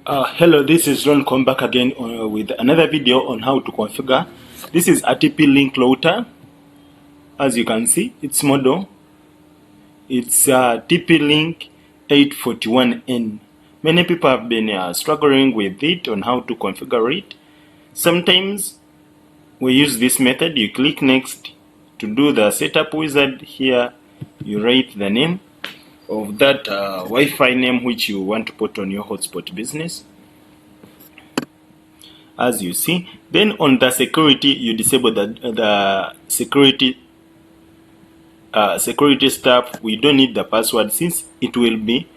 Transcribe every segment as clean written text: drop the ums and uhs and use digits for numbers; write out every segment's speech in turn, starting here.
Hello, this is RONCOM back again with another video on how to configure. This is a TP-LINK router. As you can see, its model, it's TP-LINK 841N. Many people have been struggling with it on how to configure it. Sometimes we use this method. You click next to do the setup wizard. Here you write the name of that Wi-Fi name which you want to put on your hotspot business, as you see. Then on the security, you disable the security stuff. We don't need the password since it will be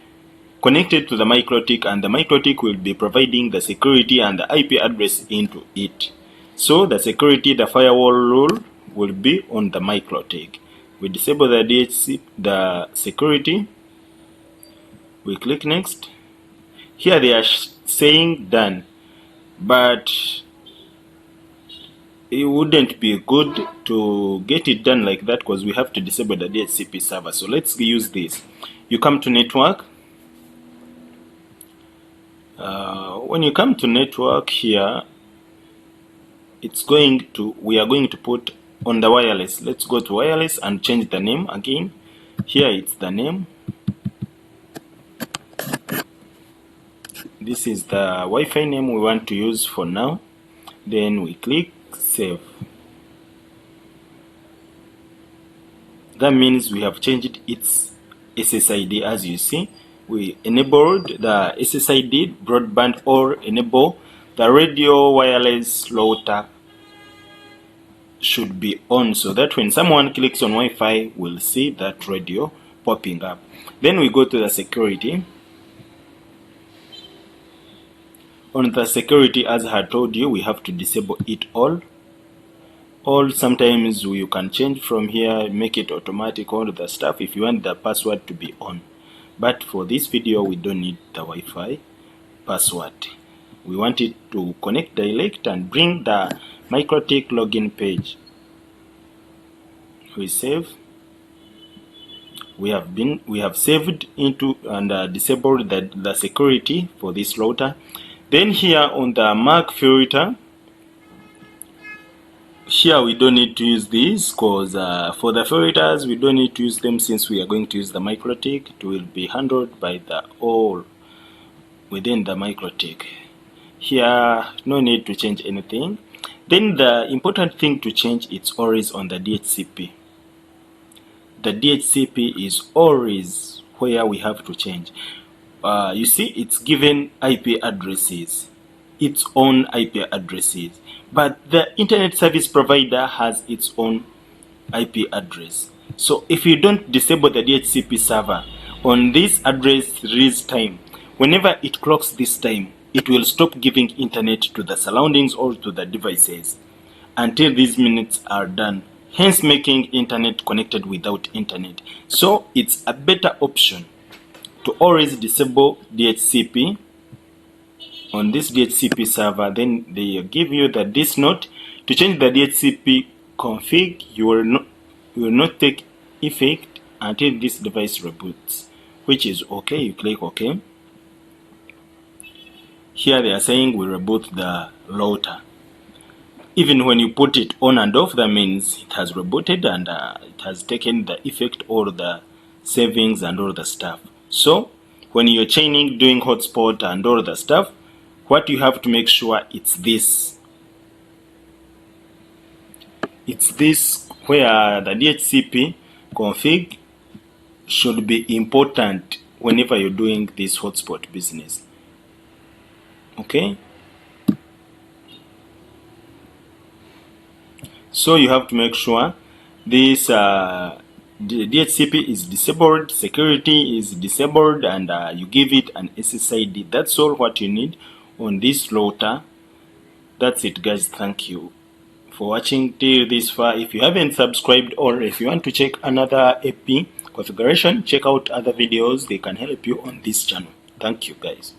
connected to the Mikrotik, and the Mikrotik will be providing the security and the IP address into it. So the security, the firewall rule will be on the Mikrotik. We disable the DHC, the security. We click next. Here they are saying done, but it wouldn't be good to get it done like that because we have to disable the DHCP server. So let's use this. You come to network. When you come to network here, we are going to put on the wireless. Let's go to wireless and change the name again. Here it's the name. This is the Wi-Fi name we want to use for now. Then we click save. That means we have changed its SSID. As you see, we enabled the SSID broadband, or enable the radio wireless router should be on, so that when someone clicks on Wi-Fi, we'll see that radio popping up. Then we go to the security. On the security, as I had told you, we have to disable it all. Sometimes you can change from here, make it automatic, all the stuff if you want the password to be on. But for this video, we don't need the Wi-Fi password. We want it to connect direct and bring the Mikrotik login page. We save. We have saved into and disabled the security for this router. Then here on the MAC filter, here we don't need to use this because for the filters we don't need to use them since we are going to use the Mikrotik. It will be handled by the all within the Mikrotik. Here no need to change anything. Then the important thing to change, it's always on the DHCP. The DHCP is always where we have to change. You see, it's given IP addresses, its own IP addresses, but the internet service provider has its own IP address. So if you don't disable the DHCP server on this address release time, whenever it clocks this time, it will stop giving internet to the surroundings or to the devices until these minutes are done, hence making internet connected without internet. So it's a better option to always disable DHCP on this DHCP server. Then they give you this note to change the DHCP config. You will not take effect until this device reboots, which is okay. You click OK. Here they are saying we reboot the router. Even when you put it on and off, that means it has rebooted and it has taken the effect, or the savings and all the stuff. So when you're chaining, doing hotspot and all the stuff, what you have to make sure it's this. It's this where the DHCP config should be important whenever you're doing this hotspot business. Okay? So you have to make sure this the DHCP is disabled, security is disabled, and you give it an SSID. That's all what you need on this router. That's it, guys. Thank you for watching till this far. If you haven't subscribed, or if you want to check another AP configuration, check out other videos. They can help you on this channel. Thank you, guys.